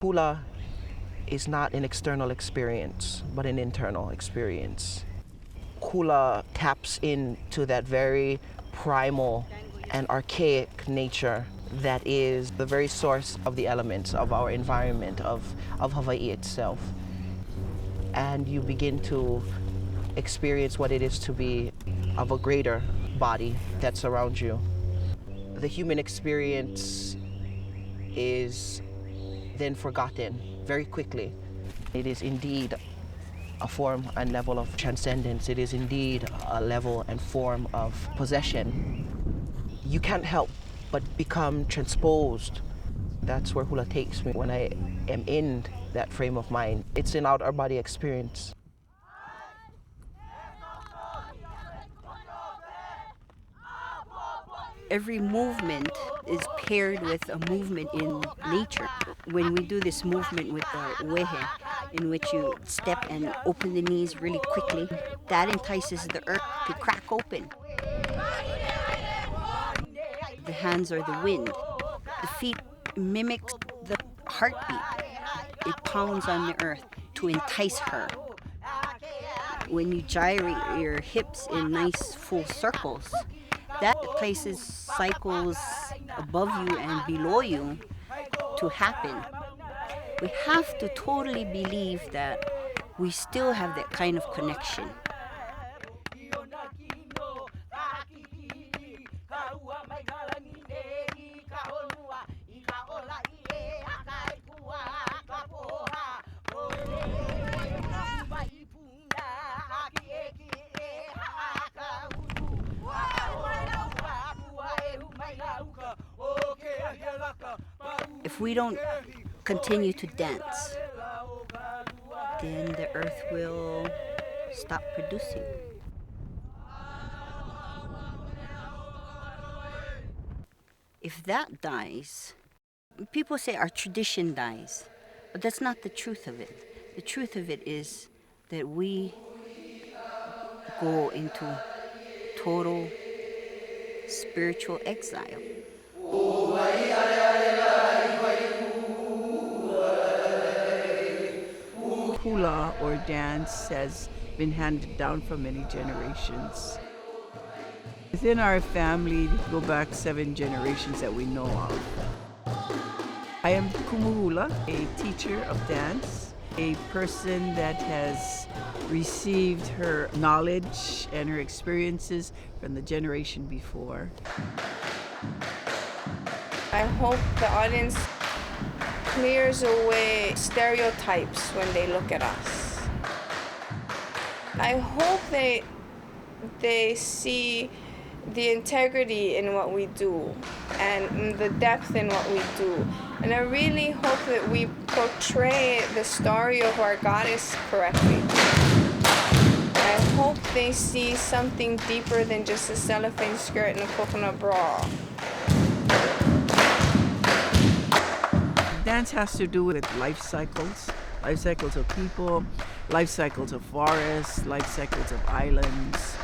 Hula is not an external experience, but an internal experience. Hula taps into that very primal and archaic nature that is the very source of the elements of our environment, of Hawaii itself. And you begin to experience what it is to be of a greater body that surrounds you. The human experience is then forgotten very quickly. It is indeed a form and level of transcendence. It is indeed a level and form of possession. You can't help but become transposed. That's where hula takes me when I am in that frame of mind. It's an out-of-body experience. Every movement is paired with a movement in nature. When we do this movement with the wehe, in which you step and open the knees really quickly, that entices the earth to crack open. The hands are the wind. The feet mimic the heartbeat. It pounds on the earth to entice her. When you gyrate your hips in nice full circles, that places cycles above you and below you to happen. We have to totally believe that we still have that kind of connection. If we don't continue to dance, then the earth will stop producing. If that dies, people say our tradition dies, but that's not the truth of it. The truth of it is that we go into total spiritual exile. Hula or dance has been handed down for many generations. Within our family, go back 7 generations that we know of. I am Kumuhula, a teacher of dance, a person that has received her knowledge and her experiences from the generation before. I hope the audience clears away stereotypes when they look at us. I hope they see the integrity in what we do and the depth in what we do. And I really hope that we portray the story of our goddess correctly. I hope they see something deeper than just a cellophane skirt and a coconut bra. Dance has to do with life cycles of people, life cycles of forests, life cycles of islands.